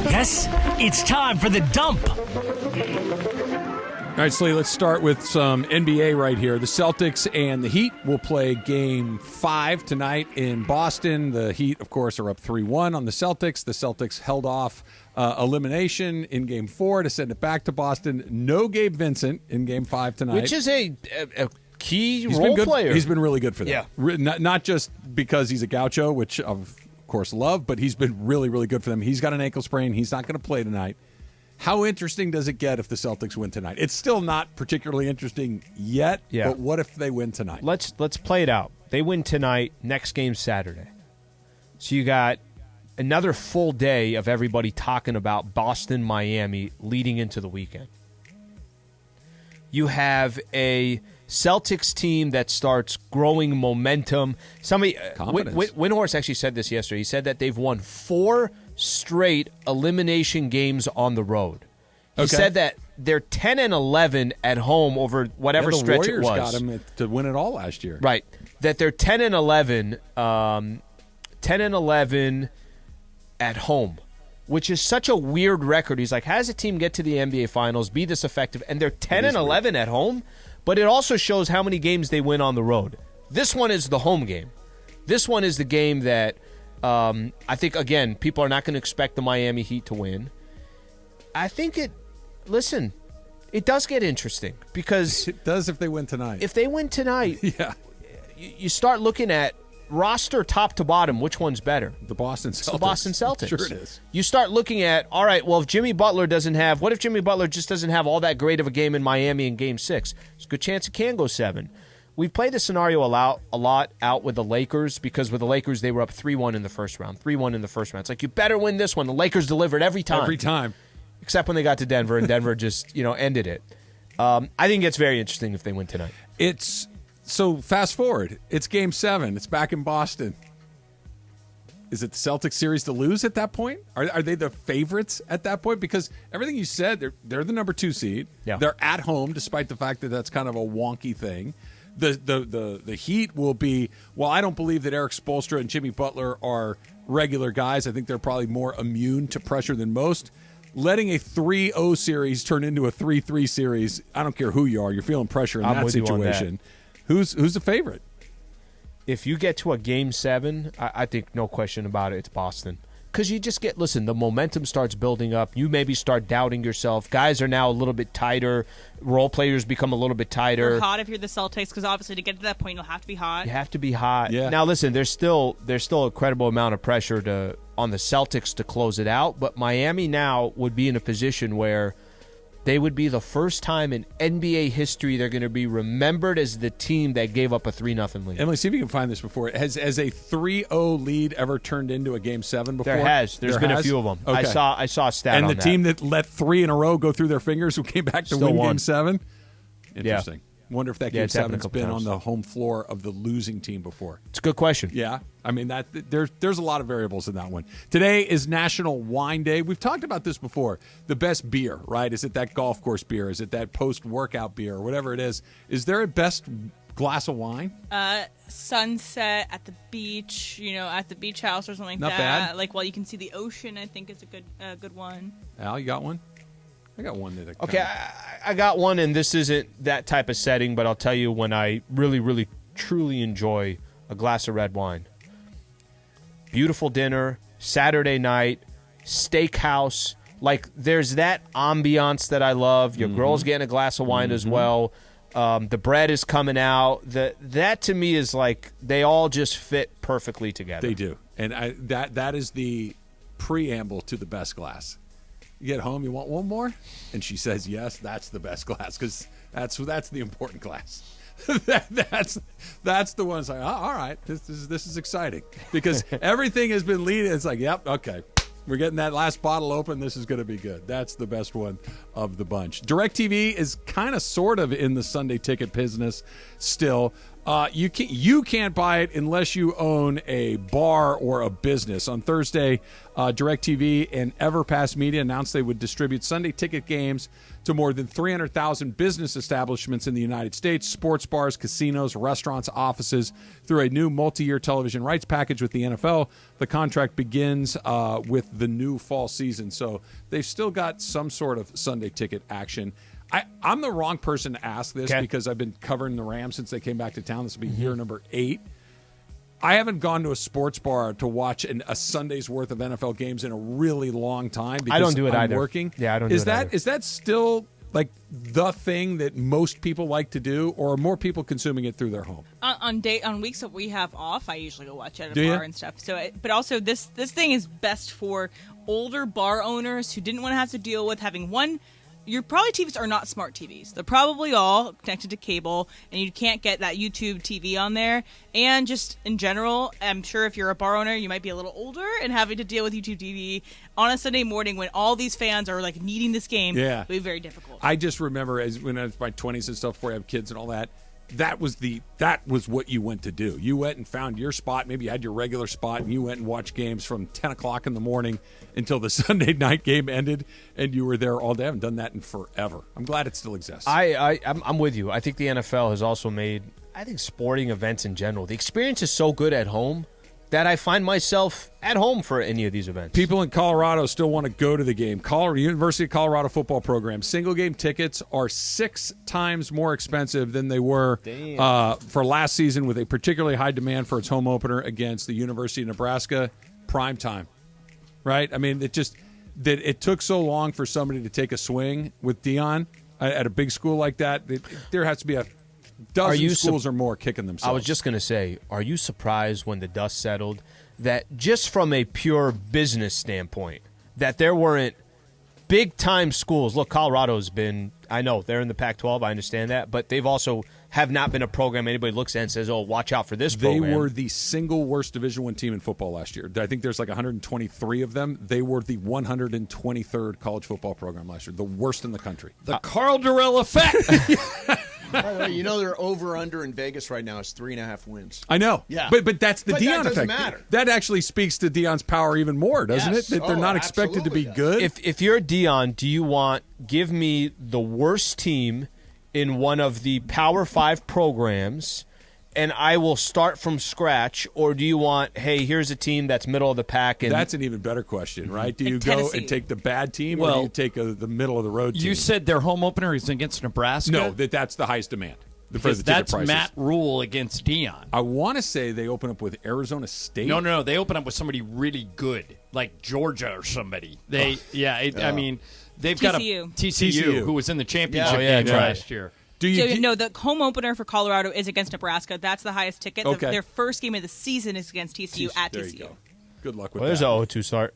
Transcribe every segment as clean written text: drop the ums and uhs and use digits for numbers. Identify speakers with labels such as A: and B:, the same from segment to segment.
A: Yes, it's time for the dump.
B: All right, Slee, let's start with some NBA right here. The Celtics and the Heat will play Game 5 tonight in Boston. The Heat, of course, are up 3-1 on the Celtics. The Celtics held off elimination in Game 4 to send it back to Boston. No Gabe Vincent in Game 5 tonight.
C: Which is a key role player.
B: He's been really good for them. Yeah. Not just because he's a gaucho, which of course love, but he's been really, really good for them. He's got an ankle sprain. He's not going to play tonight. How interesting does it get if the Celtics win tonight? It's still not particularly interesting yet, but what if they win tonight?
C: Let's play it out. They win tonight, next game Saturday. So you got another full day of everybody talking about Boston, Miami leading into the weekend. You have a Celtics team that starts growing momentum. Windhorst actually said this yesterday. He said that they've won 4 straight elimination games on the road. He said that they're 10-11 at home over whatever stretch it was.
B: The Warriors got them to win it all last year.
C: Right. That they're 10-11 at home, which is such a weird record. He's like, how does a team get to the NBA Finals, be this effective, and they're 10-11 at home? But it also shows how many games they win on the road. This one is the home game. This one is the game that I think, again, people are not going to expect the Miami Heat to win. I think it does get interesting because
B: it does if they win tonight.
C: If they win tonight, you start looking at roster top to bottom, which one's better?
B: The Boston Celtics.
C: It's the Boston Celtics.
B: Sure it is.
C: You start looking at, all right, well, if Jimmy Butler just doesn't have all that great of a game in Miami in Game 6? There's a good chance it can go 7. We've played this scenario a lot out with the Lakers because with the Lakers, they were up 3-1 in the first round. 3-1 in the first round. It's like, you better win this one. The Lakers delivered every time.
B: Every time.
C: Except when they got to Denver, and Denver just, ended it. I think it's very interesting if they win tonight.
B: So fast forward. It's Game 7. It's back in Boston. Is it the Celtics series to lose at that point? Are they the favorites at that point? Because everything you said, they're the number 2 seed.
C: Yeah.
B: They're at home, despite the fact that that's kind of a wonky thing. The Heat will be, well, I don't believe that Eric Spoelstra and Jimmy Butler are regular guys. I think they're probably more immune to pressure than most. Letting a 3-0 series turn into a 3-3 series, I don't care who you are, you're feeling pressure in that situation. Who's the favorite?
C: If you get to a Game 7, I think no question about it, it's Boston. Because you just the momentum starts building up. You maybe start doubting yourself. Guys are now a little bit tighter. Role players become a little bit tighter.
D: You're hot if you're the Celtics, because obviously to get to that point, you'll have to be hot.
C: You have to be hot.
B: Yeah.
C: Now, listen, there's still a credible amount of pressure on the Celtics to close it out, but Miami now would be in a position where they would be the first time in NBA history they're going to be remembered as the team that gave up a 3-0 lead.
B: Emily, see if you can find this before. Has a 3-0 lead ever turned into a Game 7 before?
C: There has. There's been a few of them.
B: Okay.
C: I saw a stat
B: and
C: on
B: the
C: that.
B: team that let 3 in a row go through their fingers who came back to
C: Still
B: win
C: won.
B: Game 7? Interesting.
C: Yeah.
B: Wonder if that Game 7's been on the home floor of the losing team before.
C: It's a good question.
B: Yeah. I mean, there's a lot of variables in that one. Today is National Wine Day. We've talked about this before. The best beer, right? Is it that golf course beer? Is it that post-workout beer or whatever it is? Is there a best glass of wine?
D: Sunset at the beach, at the beach house or something like
B: Not
D: that.
B: bad.
D: Like, while you can see the ocean, I think it's a good one.
B: Al, you got one? I got one that
C: I got one, and this isn't that type of setting, but I'll tell you when I really, really, truly enjoy a glass of red wine. Beautiful dinner, Saturday night, steakhouse. Like, there's that ambiance that I love. Your girl's getting a glass of wine as well. The bread is coming out. That to me is like they all just fit perfectly together.
B: They do. And that is the preamble to the best glass. You get home, you want one more? And she says, yes, that's the best glass because that's the important glass. that's the one that's like, oh, all right, this is exciting because everything has been leading. It's like, yep, okay. We're getting that last bottle open. This is going to be good. That's the best one of the bunch. DirecTV is kind of sort of in the Sunday ticket business still. You can't buy it unless you own a bar or a business. On Thursday, DirecTV and EverPass Media announced they would distribute Sunday ticket games to more than 300,000 business establishments in the United States, sports bars, casinos, restaurants, offices, through a new multi-year television rights package with the NFL. The contract begins with the new fall season, so they've still got some sort of Sunday ticket action. I'm the wrong person to ask this because I've been covering the Rams since they came back to town. This will be year number 8. I haven't gone to a sports bar to watch a Sunday's worth of NFL games in a really long time because
C: I don't do it
B: I'm
C: either.
B: working.
C: Yeah, I don't do it either.
B: Is that still like the thing that most people like to do, or are more people consuming it through their home?
D: On weeks that we have off, I usually go watch it at
B: Do
D: a
B: ya?
D: bar and stuff. So, but also this thing is best for older bar owners who didn't want to have to deal with having one. Your probably TVs are not smart TVs. They're probably all connected to cable, and you can't get that YouTube TV on there. And just in general, I'm sure if you're a bar owner, you might be a little older and having to deal with YouTube TV on a Sunday morning when all these fans are like needing this game.
B: Yeah.
D: It'll be very difficult.
B: I just remember when I was in my 20s and stuff, before I have kids and all that. That was what you went to do. You went and found your spot. Maybe you had your regular spot, and you went and watched games from 10 o'clock in the morning until the Sunday night game ended, and you were there all day. I haven't done that in forever. I'm glad it still exists.
C: I'm with you. I think the NFL has also made, sporting events in general, the experience is so good at home that I find myself at home for any of these events.
B: People in Colorado still want to go to the game. University of Colorado football program. Single game tickets are 6 times more expensive than they were for last season, with a particularly high demand for its home opener against the University of Nebraska. Prime time, right? I mean, it took so long for somebody to take a swing with Deion at a big school like that. There has to be a dozen schools or more kicking themselves.
C: I was just going to say, are you surprised when the dust settled that just from a pure business standpoint, that there weren't big-time schools? Look, Colorado's been, I know, they're in the Pac-12, I understand that, but they've also have not been a program anybody looks at and says, oh, watch out for this program.
B: They were the single worst Division I team in football last year. I think there's like 123 of them. They were the 123rd college football program last year, the worst in the country.
E: The Carl Durrell effect.
F: By the way, their over-under in Vegas right now is 3.5 wins.
B: I know.
F: Yeah.
B: But that's the Deion
F: that doesn't
B: effect.
F: Matter.
B: That actually speaks to Deion's power even more, doesn't
F: Yes.
B: it? That they're not expected to be good.
C: If you're Deion, do you want, give me the worst team in one of the Power 5 programs, and I will start from scratch, or do you want, hey, here's a team that's middle of the pack? And
B: that's an even better question, right? Do you
D: Like
B: go
D: Tennessee.
B: and take the bad team, or do you take the middle of the road team?
E: You said their home opener is against Nebraska?
B: No, that's the highest demand.
E: Because that's Matt Rule against Deion.
B: I want to say they open up with Arizona State.
E: No. They open up with somebody really good, like Georgia or somebody. I mean, they've got a TCU who was in the championship game last year.
D: The home opener for Colorado is against Nebraska. That's the highest ticket.
B: Okay.
D: Their first game of the season is against TCU at
B: There
D: TCU.
B: you go. Good luck with
C: there's
B: that.
C: an 0-2 start.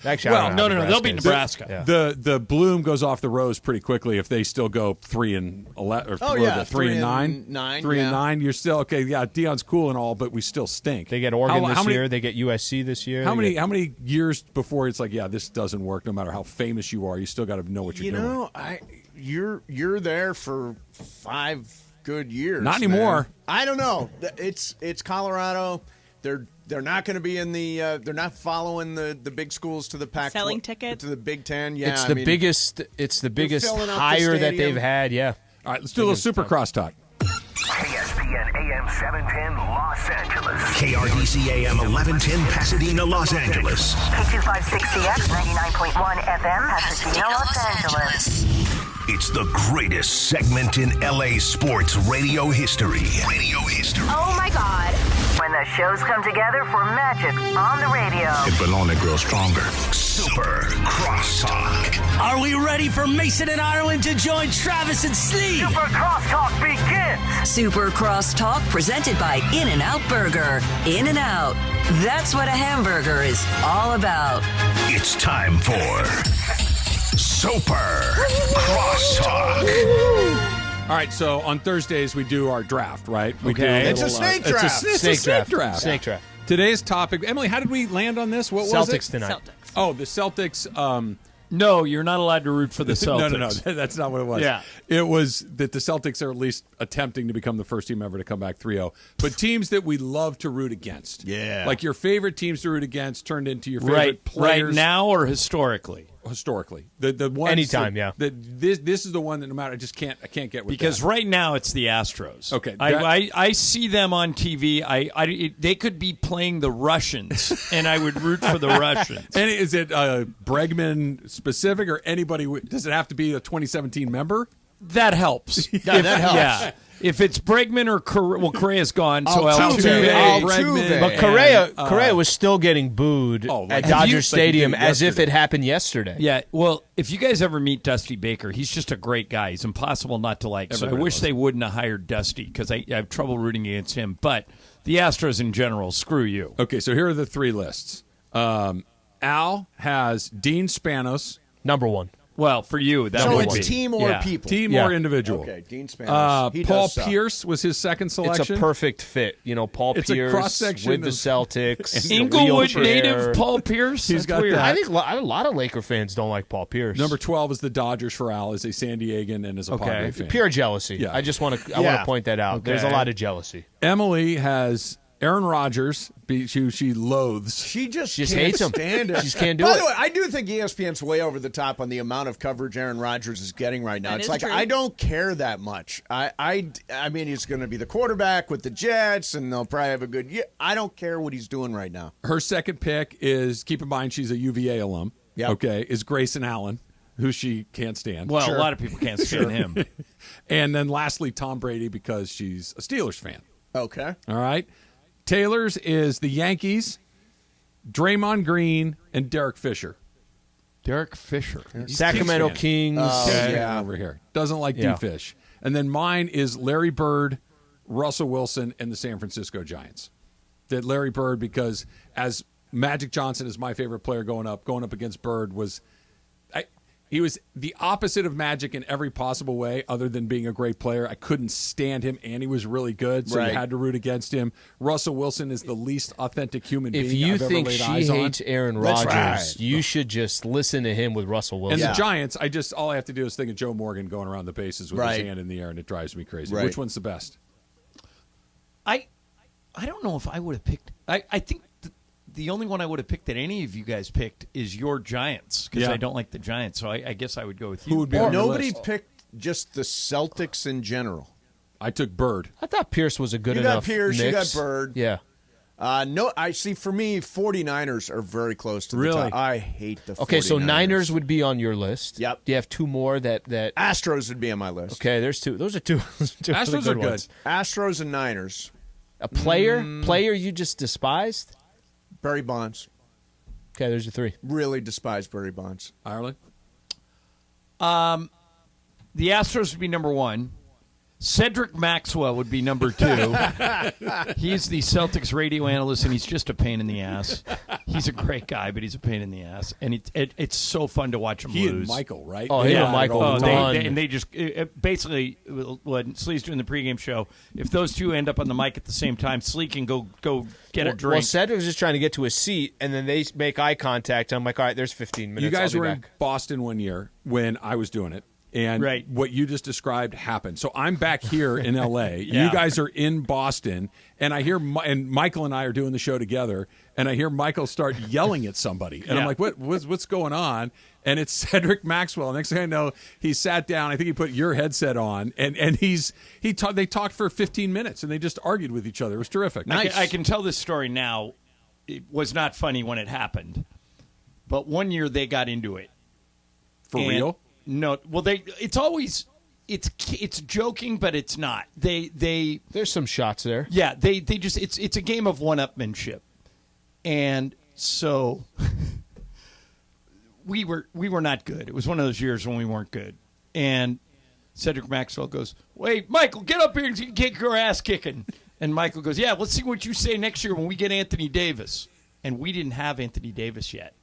C: Actually, I don't know how
E: no, they'll beat
C: is.
E: Nebraska.
C: Yeah.
B: The bloom goes off the rose pretty quickly if they still go 3-11 or 3-9. 3-9. You're still okay. Yeah, Deion's cool and all, but we still stink.
C: They get Oregon this year. They get USC this year.
B: How many years before it's like, yeah, this doesn't work? No matter how famous you are, you still got to know what you're doing.
F: You're there for 5 good years.
B: Not anymore.
F: Man. I don't know. It's Colorado. They're not going to be in the. They're not following the big schools to the Pac-12
D: selling tickets
F: to the Big Ten. Yeah,
C: it's the biggest. It's the biggest
F: filling up the
C: hire that
F: stadium.
C: they've had. Yeah.
B: All right, let's do a little super crosstalk.
G: ESPN AM 710 Los Angeles. KRDC AM 1110 Pasadena, Los Angeles.
H: K256CX 99.1 FM Pasadena, Los Angeles.
G: It's the greatest segment in LA sports radio history.
H: Oh my God. When the shows come together for magic on the radio.
G: It will only grow stronger. Super Crosstalk.
A: Are we ready for Mason and Ireland to join Travis and Slee?
G: Super Crosstalk begins.
H: Super Crosstalk presented by In-N-Out Burger. In-N-Out. That's what a hamburger is all about.
G: It's time for Super Crosstalk.
B: All right, so on Thursdays we do our draft, right? We do
F: It's a snake draft.
B: It's a snake draft.
C: Snake draft.
B: Today's topic, Emily, how did we land on this? What was it?
C: Celtics tonight.
D: Celtics.
B: Oh, the Celtics
E: No, you're not allowed to root for the Celtics.
B: No. That's not what it was.
E: Yeah.
B: It was that the Celtics are at least attempting to become the first team ever to come back 3-0. But teams that we love to root against.
F: Yeah.
B: Like your favorite teams to root against turned into your favorite players.
E: Right now or historically?
B: Historically. The ones
C: Anytime, yeah.
B: This is the one that no matter, I can't get with
E: because
B: that.
E: right now it's the Astros.
B: Okay.
E: I see them on TV. They could be playing the Russians, and I would root for the Russians.
B: And is it Bregman specific or anybody? Does it have to be a 2017 member?
E: That helps.
F: That helps.
E: Yeah. If it's Bregman or Correa's gone, so
B: Altuve,
F: Altuve.
C: But Correa was still getting booed at Dodger Stadium as if it happened yesterday.
E: Yeah, well, if you guys ever meet Dusty Baker, he's just a great guy. He's impossible not to like. So I wish they wouldn't have hired Dusty because I have trouble rooting against him. But the Astros in general, screw you.
B: Okay, so here are the three lists. Al has Dean Spanos.
C: Number one.
E: Well, for you, that
F: So
E: would
F: it's
E: be.
F: team or people?
B: Team or individual.
F: Okay, Dean Spanos. He
B: Paul
F: does suck.
B: Pierce was his second selection.
C: It's a perfect fit. Paul
B: It's a
C: Pierce
B: cross-section
C: with the
B: of-
C: Celtics.
E: Inglewood
C: wheelchair.
E: native Paul Pierce.
B: He's
E: That's
B: got
E: weird.
B: that.
C: I think a lot of Laker fans don't like Paul Pierce.
B: Number 12 is the Dodgers for Al, as a San Diegan and as a Padre fan.
C: Pure jealousy.
B: Yeah.
C: I just want to point that out.
E: Okay.
C: There's a lot of jealousy.
B: Emily has Aaron Rodgers, who she loathes.
F: She just
C: She just
F: can't
C: hates him.
F: stand it.
C: She just can't do
F: By
C: it.
F: the way, I do think ESPN's way over the top on the amount of coverage Aaron Rodgers is getting right now.
D: That
F: It's
D: is
F: like
D: true.
F: I don't care that much. I mean, he's going to be the quarterback with the Jets, and they'll probably have a good year. I don't care what he's doing right now.
B: Her second pick is, keep in mind she's a UVA alum.
F: Yep.
B: Okay, is Grayson Allen, who she can't stand.
E: Well, a lot of people can't stand him.
B: And then lastly, Tom Brady, because she's a Steelers fan.
F: Okay.
B: All right. Taylor's is the Yankees, Draymond Green, and Derek Fisher.
E: Derek Fisher.
C: Sacramento Kings.
F: yeah.
B: Over here. Doesn't like
C: Yeah.
B: D-Fish. And then mine is Larry Bird, Russell Wilson, and the San Francisco Giants. That Larry Bird, because as Magic Johnson is my favorite player going up against Bird he was the opposite of Magic in every possible way other than being a great player. I couldn't stand him, and he was really good, so you had to root against him. Russell Wilson is the least authentic human being
C: If you
B: I've ever
C: think
B: laid
C: she
B: eyes on.
C: hates Aaron
F: That's
C: Rodgers,
F: right.
C: you should just listen to him with Russell
B: And
C: Wilson.
B: the Giants, all I have to do is think of Joe Morgan going around the bases with his
F: Right.
B: hand in the air, and it drives me crazy.
F: Right.
B: Which one's the best?
E: I don't know if I would have picked. I think the only one I would have picked that any of you guys picked is your Giants because
B: Yeah.
E: I don't like the Giants. So I guess I would go with you.
B: Who would be on your
F: Nobody
B: list?
F: picked just the Celtics in general.
B: I took Bird.
C: I thought Pierce was a good
F: You got
C: enough
F: Pierce, you
C: mix.
F: got Bird.
C: Yeah.
F: No, I see. For me, 49ers are very close to the
B: Really?
F: top. I hate the 49ers.
C: Okay, so Niners would be on your list.
F: Yep.
C: Do you have two more that
F: Astros would be on my list.
C: Okay, there's two. Those are two. two
B: Astros
C: really
B: are good.
C: ones.
F: Astros and Niners.
C: A player you just despised?
F: Barry Bonds.
C: Okay, there's your three.
F: Really despise Barry Bonds.
B: Ireland?
E: The Astros would be number one. Cedric Maxwell would be number two. He's the Celtics radio analyst, and he's just a pain in the ass. He's a great guy, but he's a pain in the ass. And it's so fun to watch him
B: He
E: lose.
B: and Michael, right?
C: Oh, he and Michael.
E: Oh,
C: Done.
E: they just basically when Slee's doing the pregame show. If those two end up on the mic at the same time, Slee can go get a drink.
C: Well, Cedric was just trying to get to his seat, and then they make eye contact. I'm like, all right, there's 15 minutes.
B: You guys
C: I'll be
B: were in
C: back.
B: Boston one year when I was doing it. And
E: Right.
B: what you just described happened. So I'm back here in L.A.
E: Yeah.
B: You guys are in Boston, and I hear and Michael and I are doing the show together, and I hear Michael start yelling at somebody, and I'm like, what's going on? And it's Cedric Maxwell. Next thing I know, he sat down. I think he put your headset on, and they talked for 15 minutes, and they just argued with each other. It was terrific.
E: I can tell this story now. It was not funny when it happened, but one year they got into it.
B: For
E: And-
B: real?
E: No, well, it's always it's joking, but it's not. They
C: There's some shots there.
E: yeah, they just it's a game of one-upmanship, and so we were not good. It was one of those years when we weren't good, and Cedric Maxwell goes, "Wait, Michael, get up here and get your ass kicking." And Michael goes, "Yeah, let's see what you say next year when we get Anthony Davis." And we didn't have Anthony Davis yet.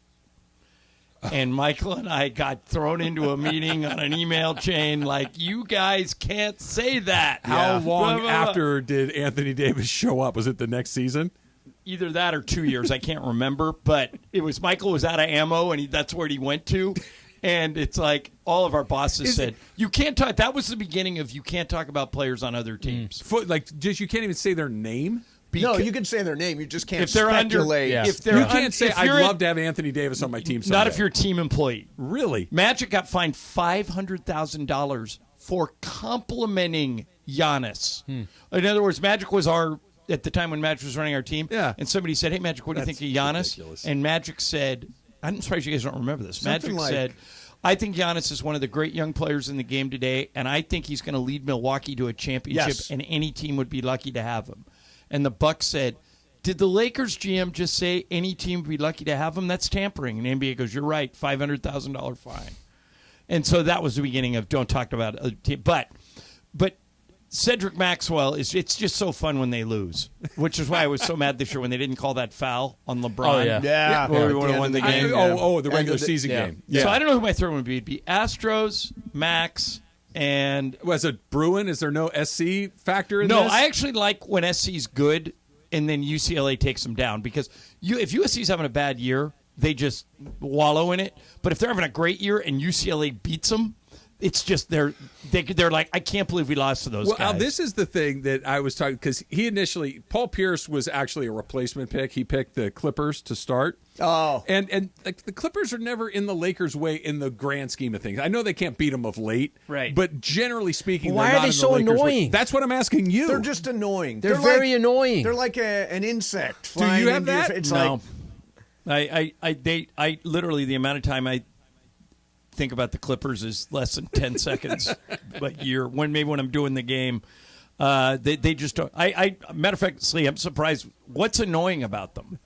E: And Michael and I got thrown into a meeting on an email chain like, you guys can't say that.
B: How long
E: Blah, blah, blah.
B: after did Anthony Davis show up? Was it the next season?
E: Either that or 2 years. I can't remember. But it was Michael was out of ammo, and that's where he went to. And it's like all of our bosses said, you can't talk. That was the beginning of you can't talk about players on other teams.
B: Just you can't even say their name.
F: No, you can say their name. You just can't
E: if they're
F: speculate.
E: If they're
B: you can't say, I'd love to have Anthony Davis on my team someday.
E: Not if you're a team employee.
B: Really?
E: Magic got fined $500,000 for complimenting Giannis. In other words, Magic was at the time when Magic was running our team.
B: Yeah.
E: And somebody said, hey, Magic, what do you think of Giannis?
B: Ridiculous.
E: And Magic said, I'm surprised you guys don't remember this.
F: Something
E: Magic said, I think Giannis is one of the great young players in the game today, and I think he's going to lead Milwaukee to a championship,
F: Yes.
E: and any team would be lucky to have him. And the Bucks said, did the Lakers GM just say any team would be lucky to have him? That's tampering. And the NBA goes, you're right, $500,000 fine. And so that was the beginning of don't talk about other team. But Cedric Maxwell, it's just so fun when they lose, which is why I was so mad this year when they didn't call that foul on LeBron.
C: Oh, yeah.
F: Yeah.
E: Where we
F: At
E: would
F: the
E: have won
F: end
E: the
F: of
E: game.
B: The regular season
C: yeah.
B: game.
E: So I don't know who my third one would be. It'd be Astros, Max, and...
B: Was it Bruin? Is there no SC factor in this?
E: No, I actually like when SC's good and then UCLA takes them down because if USC's having a bad year, they just wallow in it. But if they're having a great year and UCLA beats them, it's just they're like, I can't believe we lost to those guys.
B: Well, this is the thing that I was talking because Paul Pierce was actually a replacement pick. He picked the Clippers to start.
F: Oh.
B: And like the Clippers are never in the Lakers' way in the grand scheme of things. I know they can't beat them of late,
E: right?
B: But generally speaking,
C: Why
B: they're
C: are
B: not
C: they
B: in
C: so
B: the Lakers' way.
C: annoying?
B: That's what I'm asking you.
F: They're just annoying.
C: They're very annoying.
F: They're like an insect.
B: Do you
F: flying
B: have
F: into your
B: that?
F: fa- It's
E: No.
F: like
E: I literally the amount of time I think about the Clippers is less than 10 seconds a year. When I'm doing the game, they just don't. Matter of fact, Slee, I'm surprised. What's annoying about them?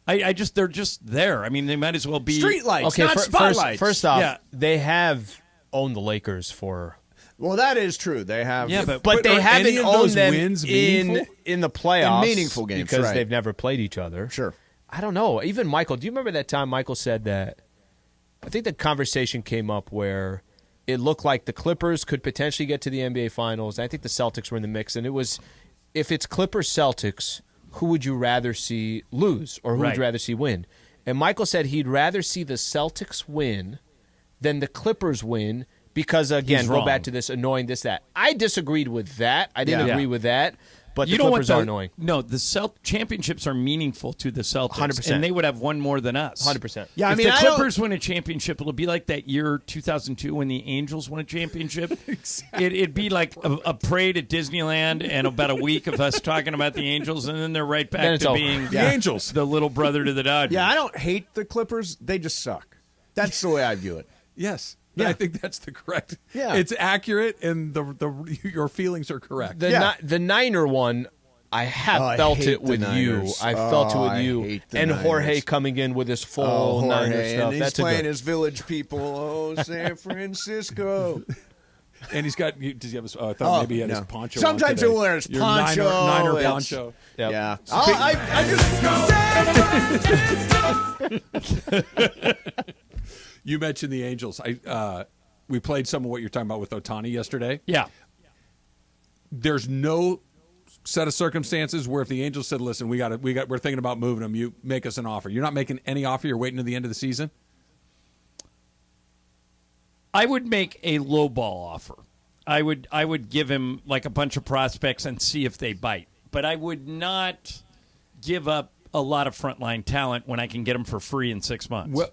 E: They're just there. I mean, they might as well be
F: streetlights,
C: Okay,
F: not spotlights.
C: first off,
E: Yeah.
C: they have owned the Lakers for...
F: Well, that is true. They have.
E: Yeah,
C: But
B: But
C: they
B: are
C: haven't
B: any of
C: owned
B: those
C: them
B: wins
C: in
B: meaningful?
C: the playoffs.
F: In meaningful games,
C: because
F: right.
C: they've never played each other.
F: Sure.
C: I don't know. Even Michael, do you remember that time Michael said that? I think the conversation came up where it looked like the Clippers could potentially get to the NBA Finals. I think the Celtics were in the mix, and it was, if it's Clippers-Celtics, who would you rather see lose or who would you rather see win? And Michael said he'd rather see the Celtics win than the Clippers win because, again,
E: He's
C: go
E: wrong.
C: back to this annoying this, that. I disagreed with that. I didn't
F: Yeah.
C: agree with that, but
E: You
C: the
E: know
C: Clippers
E: what,
C: are
E: though?
C: annoying.
E: No, the championships are meaningful to the Celtics,
C: 100%.
E: and they would have one more than us.
C: 100%.
F: Yeah, I
E: if
F: mean,
E: the
F: I don't-
E: Clippers win a championship, it'll be like that year 2002 when the Angels won a championship. It'd be like a parade at Disneyland and about a week of us talking about the Angels, and then they're right
C: Then
E: back
C: it's
E: to
C: over.
E: being
B: The Angels.
E: the little brother to the Dodgers.
F: Yeah, I don't hate the Clippers. They just suck. That's the way I view it.
B: Yes.
F: Yeah.
B: I think that's the correct.
F: Yeah.
B: It's accurate, and your feelings are correct.
C: The Niner one, I have
F: Oh, I
C: felt
F: hate
C: it
F: the
C: with
F: Niners.
C: you. I felt it
F: Oh,
C: with
F: I
C: you.
F: hate the
C: And Jorge
F: Niners.
C: coming in with his full Niner
F: Jorge,
C: stuff.
F: and he's
C: That's a
F: playing
C: good.
F: his village people. Oh, San Francisco.
B: And he's got. Does he have his? I thought maybe he had his
F: no.
B: poncho.
F: Sometimes
B: on today.
F: he'll wear his
B: Your
F: poncho.
B: Niner
F: It's-
B: poncho.
C: Yep.
F: Yeah. I just
B: You mentioned the Angels. We played some of what you're talking about with Ohtani yesterday.
E: Yeah.
B: There's no set of circumstances where if the Angels said, "Listen, we're thinking about moving him. You make us an offer." You're not making any offer. You're waiting to the end of the season.
E: I would make a lowball offer. I would give him like a bunch of prospects and see if they bite. But I would not give up a lot of frontline talent when I can get them for free in 6 months.
B: Well,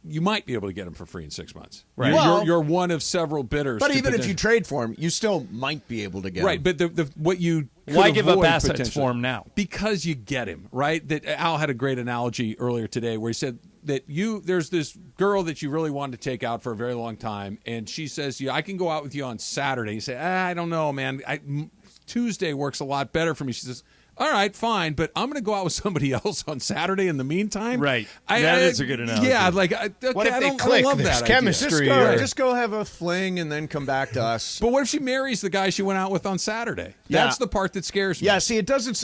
B: you might be able to get him for free in 6 months.
E: Right.
B: You're one of several bidders.
F: But
B: to
F: even if
B: potentially-
F: you trade for him, you still might be able to get
B: right,
F: him.
B: but what you could
E: Why give up
B: avoid
E: assets
B: potentially-
E: for him now?
B: Because you get him, right? That Al had a great analogy earlier today where he said that there's this girl that you really wanted to take out for a very long time, and she says, "Yeah, I can go out with you on Saturday." You say, "I don't know, man. Tuesday works a lot better for me." She says, "All right, fine, but I'm going to go out with somebody else on Saturday in the meantime."
E: Right. That is a good analogy.
B: Yeah, like okay,
C: What if
B: I
C: they
B: don't
C: click?
B: love
C: There's
B: that
C: chemistry.
B: idea.
F: Just go have a fling and then come back to us.
B: But what if she marries the guy she went out with on Saturday?
F: Yeah.
B: That's the part that scares me.
F: Yeah, see, it doesn't.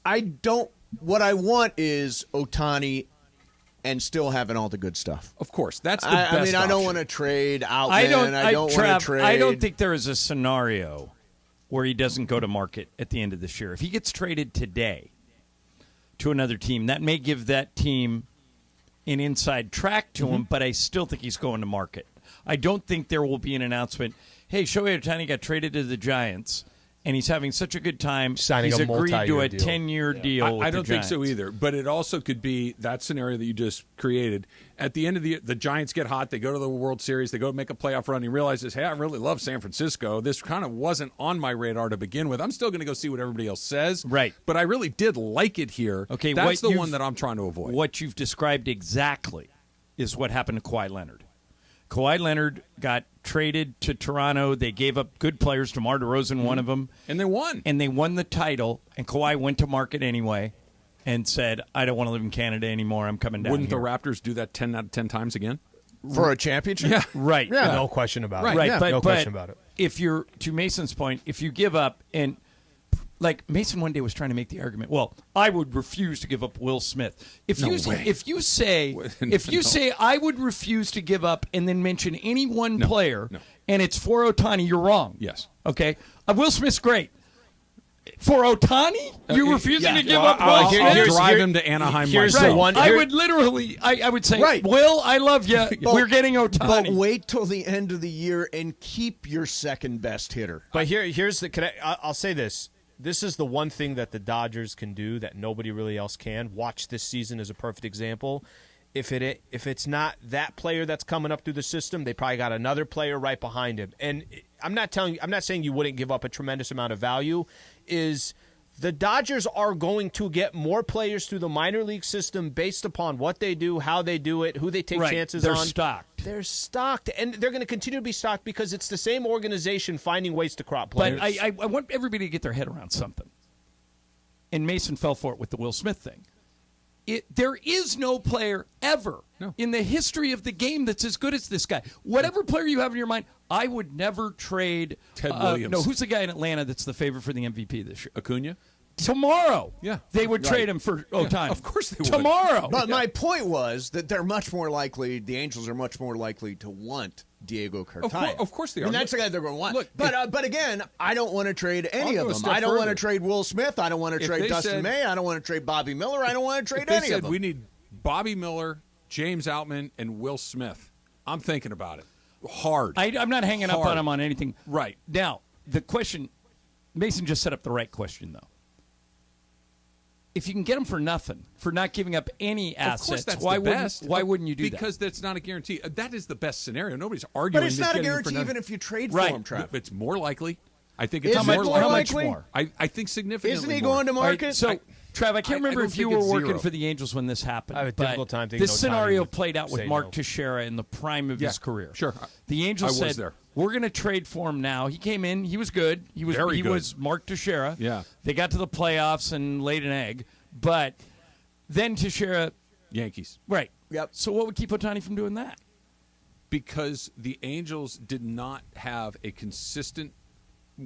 F: I don't. What I want is Ohtani and still having all the good stuff.
B: Of course, that's the best
F: I mean, I don't
B: option.
F: want to trade Outman.
E: I don't
F: want to trade.
E: I don't think there is a scenario where he doesn't go to market at the end of this year. If he gets traded today to another team, that may give that team an inside track to him, but I still think he's going to market. I don't think there will be an announcement, hey, Shohei Ohtani got traded to the Giants, and he's having such a good time.
C: Signing
E: he's
C: a
E: agreed to
C: multi-year
E: a
C: deal.
E: 10-year deal with
B: I don't
E: the
B: think so
E: Giants.
B: either. But it also could be that scenario that you just created. At the end of the year, the Giants get hot. They go to the World Series. They go make a playoff run. He realizes, hey, I really love San Francisco. This kind of wasn't on my radar to begin with. I'm still going to go see what everybody else says.
E: Right.
B: But I really did like it here.
E: Okay,
B: that's
E: what
B: the one that I'm trying to avoid.
E: What you've described exactly is what happened to Kawhi Leonard. Kawhi Leonard got traded to Toronto. They gave up good players. DeMar DeRozan, one of them.
B: And they won.
E: And they won the title. And Kawhi went to market anyway and said, I don't want to live in Canada anymore. I'm coming down
B: Wouldn't
E: here.
B: the Raptors do that 10 out of 10 times again?
F: For a championship?
B: Yeah.
E: Right.
F: Yeah.
C: No question about it.
E: Right. But,
C: no
E: but
C: question about it.
E: if you're, to Mason's point, if you give up, and like Mason one day was trying to make the argument, well, I would refuse to give up Will Smith. If you say I would refuse to give up and then mention any one player and it's for Ohtani, you're wrong.
B: Yes.
E: Okay. Will Smith's great. For Ohtani, you're refusing to give up Will
B: I'll
E: Smith?
B: drive him to Anaheim
C: here's
B: myself.
C: the one.
E: I would literally, I would say,
F: Right.
E: Will, I love you. We're getting
F: But
E: Ohtani.
F: wait till the end of the year and keep your second best hitter.
C: But here's the. I'll say this. This is the one thing that the Dodgers can do that nobody really else can. Watch this season as a perfect example. If it's not that player that's coming up through the system, they probably got another player right behind him. And I'm not saying you wouldn't give up a tremendous amount of value. Is the Dodgers are going to get more players through the minor league system based upon what they do, how they do it, who they take chances
E: They're
C: on.
E: stocked.
C: They're stocked, and they're going to continue to be stocked because it's the same organization finding ways to crop players.
E: But I want everybody to get their head around something. And Mason fell for it with the Will Smith thing. There is no player ever in the history of the game that's as good as this guy. Whatever player you have in your mind, I would never trade.
B: Ted Williams.
E: No, who's the guy in Atlanta that's the favorite for the MVP this year?
B: Acuna?
E: Tomorrow.
B: Yeah.
E: They would trade him for Ohtani.
B: Of course they would.
E: Tomorrow.
F: But my point was that they're much more likely, the Angels are much more likely to want Diego Cartaya.
B: Of course they are.
F: And that's the guy they're going to want.
B: Look,
F: but again, I don't want to trade any
B: I'll
F: of
B: go a
F: them.
B: step
F: I don't want to
B: further.
F: trade Will Smith. I don't want to
B: If
F: trade
B: they
F: Dustin
B: said-
F: May. I don't want to trade Bobby Miller. I don't want to trade
B: If they
F: any
B: said
F: of them.
B: we need Bobby Miller, James Outman, and Will Smith, I'm thinking about it. Hard.
E: I'm not hanging up
B: Hard.
E: on him on anything.
B: Right.
E: Now, the question, Mason just set up the right question, though. If you can get him for nothing, for not giving up any assets,
B: Of course that's
E: why
B: the best.
E: wouldn't you do that?
B: Because that's not a guarantee. That is the best scenario. Nobody's arguing.
F: But it's
B: that
F: not a
B: getting him for
F: guarantee
B: nothing-
F: even if you trade
E: Right.
F: for him, Trav.
B: It's more likely. I think
F: Is
B: it's
F: it
B: more
F: more
B: likely.
F: likely?
E: How much more?
B: I think significantly
F: Isn't he
B: more.
F: going to
E: All right,
F: market?
E: so, Trav, I can't remember
B: don't
E: if you
B: think
E: were
B: it's
E: working
B: zero.
E: for the Angels when this happened.
C: I have a
E: but
C: difficult time thinking
E: this
C: Ohtani
E: scenario
C: would
E: played out with
C: say
E: Mark
C: no.
E: Teixeira in the prime of
B: Yeah,
E: his career.
B: sure.
E: The Angels
B: I was
E: said,
B: there.
E: we're going to trade for him now. He came in. He was good. He was
B: Very good.
E: was Mark Teixeira.
B: Yeah.
E: They got to the playoffs and laid an egg. But then Teixeira,
B: Yankees.
E: right.
F: Yep.
E: So what would keep Ohtani from doing that?
B: Because the Angels did not have a consistent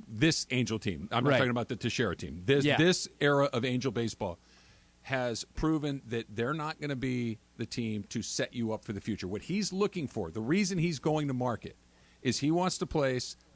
B: this Angel team. I'm not
E: Right.
B: talking about the Teixeira team. This era of Angel baseball has proven that they're not going to be the team to set you up for the future. What he's looking for, the reason he's going to market, is he wants to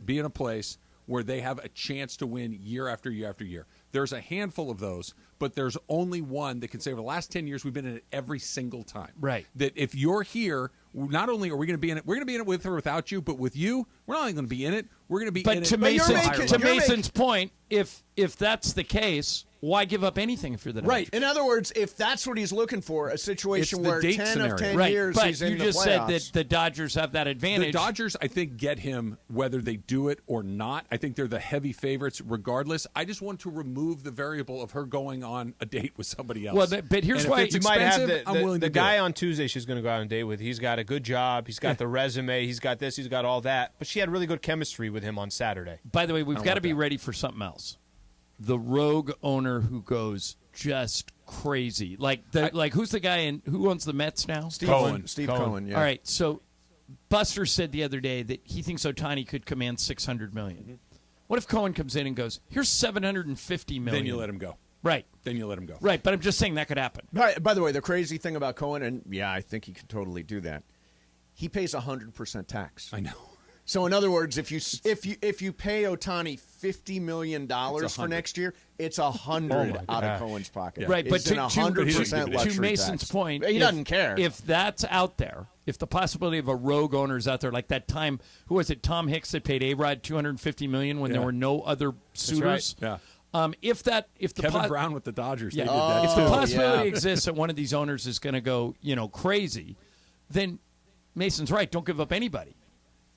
B: be in a place where they have a chance to win year after year after year. There's a handful of those, but there's only one that can say over the last 10 years we've been in it every single time.
E: Right.
B: That if you're here, not only are we going to be in it, we're going to be in it with or without you, but with you, we're not only going to be in it, we're going to be in
E: But
B: it.
E: to
F: But you're
E: Mason's,
F: making-
E: to
F: you're
E: Mason's point, if that's the case, why give up anything if you're the
F: Right.
E: Dodgers?
F: In other words, if that's what he's looking for, a situation
B: It's the
F: where
B: date
F: 10
B: scenario.
F: of 10
E: Right,
F: years
E: but
F: he's
E: you
F: in the
E: just said
F: playoffs.
E: that the Dodgers have that advantage.
B: The Dodgers, I think, get him whether they do it or not. I think they're the heavy favorites regardless. I just want to remove the variable of her going on a date with somebody else.
E: Well, but here's
B: And
E: why-
B: if it's
C: You might have
B: expensive, I'm willing
C: the
B: to do
C: guy
B: it.
C: on Tuesday she's going to go out on a date with. He's got a good job. He's got the resume. He's got this. He's got all that. But she had really good chemistry with him on Saturday.
E: By the way, we've got to
B: want
E: be
B: that.
E: ready for something else. The rogue owner who goes just crazy. Like who's the guy who owns the Mets now?
F: Steve
B: Cohen.
F: Steve
C: Cohen.
F: Cohen, yeah.
E: All right, so Buster said the other day that he thinks Ohtani could command $600 million.
B: Mm-hmm.
E: What if Cohen comes in and goes, "Here's $750 million"?
B: Then you let him go.
E: Right,
B: Then you let him go.
E: right. But I'm just saying that could happen.
F: By the way, the crazy thing about Cohen, and yeah, I think he could totally do that, he pays 100% tax.
B: I know.
F: So in other words, if you pay Ohtani $50 million for next year, it's $100 out of Cohen's pocket.
B: Yeah.
E: Right, but
F: It's in 100% luxury
E: to Mason's
F: tax.
E: point,
F: He doesn't care.
E: If that's out there, if the possibility of a rogue owner is out there, like that time, who was it? Tom Hicks that paid A-Rod $250 million when there were no other suitors.
B: Yeah.
E: If the
B: Kevin Brown with the Dodgers,
E: yeah,
B: they did that.
E: if the
B: too.
E: possibility exists that one of these owners is going to go, crazy, then Mason's right. Don't give up anybody.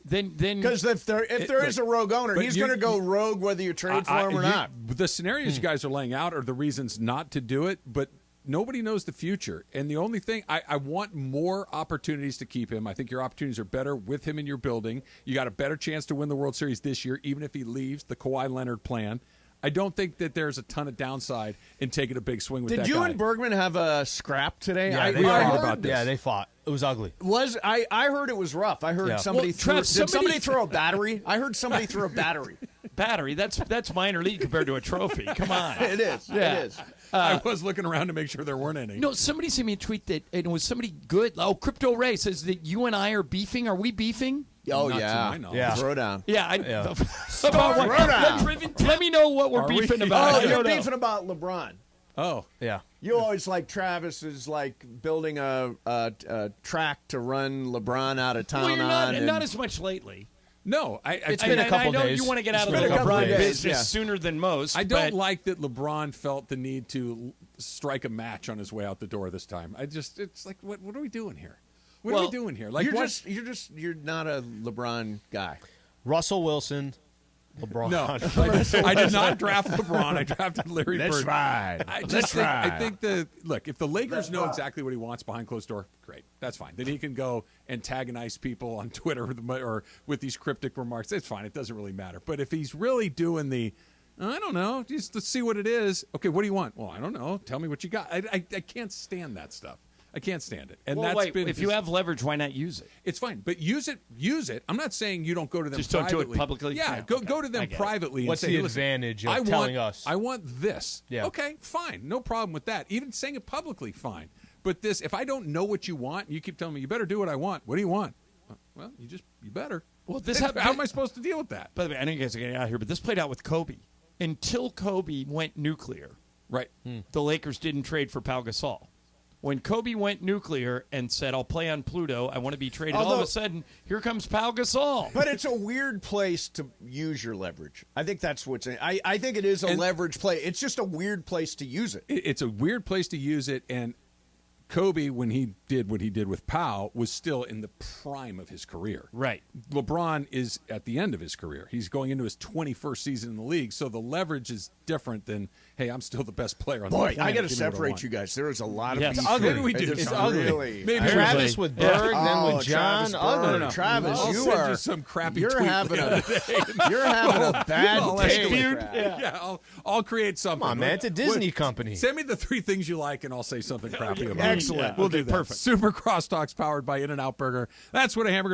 E: Then
F: because if there is a rogue owner, he's going to go rogue whether you trade for him or not.
B: The scenarios you guys are laying out are the reasons not to do it, but nobody knows the future. And the only thing, I want more opportunities to keep him. I think your opportunities are better with him in your building. You got a better chance to win the World Series this year, even if he leaves the Kawhi Leonard plan. I don't think that there's a ton of downside in taking a big swing with that guy.
F: Did you and Bergman have a scrap today?
C: Yeah,
F: I
C: they
F: heard
C: fought
B: about this.
C: Yeah, they fought. It was ugly.
F: I heard it was rough. I heard somebody
E: Well, Trev,
F: somebody throw a battery? I heard somebody throw a battery.
E: battery, that's minor league compared to a trophy. Come on.
F: It is.
E: Yeah.
F: It is.
B: I was looking around to make sure there weren't any.
E: No, somebody sent me a tweet that it was somebody good. Oh, Crypto Ray says that you and I are beefing. Are we beefing?
F: Oh,
B: Not to
F: yeah.
B: my knowledge.
C: Yeah.
F: Throw down.
E: Yeah.
F: Throw down.
E: Let me know what we're
B: Are we?
E: beefing
F: Oh,
E: about. I
F: you're
E: don't know.
F: beefing about LeBron.
B: Oh.
C: Yeah.
F: You always like Travis is like building a track to run LeBron out of town
E: Well, you're
F: on.
E: not as much lately.
B: No,
C: It's been a couple
E: I know
C: days.
E: you want to get out of
F: been
E: the
F: a couple
E: LeBron
F: days,
E: business
F: yeah.
E: sooner than most.
B: I don't
E: but
B: like that LeBron felt the need to strike a match on his way out the door this time. It's like, what are we doing here? What are we doing here? Like,
F: you're not a LeBron guy.
C: Russell Wilson, LeBron.
B: No, I did not draft LeBron. I drafted Larry Bird.
F: right.
B: I think if the Lakers know exactly what he wants behind closed door, great. That's fine. Then he can go antagonize people on Twitter or with these cryptic remarks. It's fine. It doesn't really matter. But if he's really doing I don't know, just to see what it is. Okay, what do you want? Well, I don't know. Tell me what you got. I can't stand that stuff. I can't stand it. And
E: if you have leverage, why not use it?
B: it's fine, but use it. I'm not saying you don't go to them
E: Just don't
B: privately.
E: do it publicly?
B: Yeah,
E: Yeah,
B: go
E: okay.
B: to them
E: I get it.
B: privately.
C: What's
B: and say,
C: the
B: "Listen,
C: advantage of
B: I
C: telling
B: want,
C: us?"
B: I want this.
C: Yeah.
B: Okay, fine. No problem with that. Even saying it publicly, fine. But if I don't know what you want, and you keep telling me, you better do what I want. What do you want? Well, you better.
E: Well, this
B: How
E: happened.
B: am I supposed to deal with that?
E: By the way, I know you guys are getting out of here, but this played out with Kobe. Until Kobe went nuclear,
B: Right.
E: the Lakers didn't trade for Pau Gasol. When Kobe went nuclear and said, "I'll play on Pluto, I want to be traded," all of a sudden, here comes Pau Gasol.
F: But it's a weird place to use your leverage. I think that's what's. I think it is a leverage play. It's just a weird place to use it.
B: It's a weird place to use it, and Kobe, when he did what he did with Pau, was still in the prime of his career.
E: Right.
B: LeBron is at the end of his career. He's going into his 21st season in the league, so the leverage is different than, hey, I'm still the best player on the planet.
F: I got to
B: Give me what I
F: separate
B: want.
F: you guys. There is a lot of
E: Yes.
F: beef
E: It's ugly.
F: here.
B: Maybe we do.
F: It's
B: It's
F: ugly.
B: ugly. Maybe
C: Travis with Berg, then with John.
F: Travis
C: Ugly.
F: Berg. Travis,
B: I'll
F: you
B: send
F: are
B: you some crappy
F: You're
B: tweet
F: having
B: the
F: a you're having a bad
B: I'll
F: day.
B: dispute.
F: with that.
B: Yeah, I'll create something.
C: Come on, man. It's a Disney company.
B: Send me the 3 things you like, and I'll say something crappy about it.
F: Excellent.
B: We'll
E: Okay,
B: do that.
E: perfect.
B: Super Crosstalks powered by In-N-Out Burger. That's what a hamburger.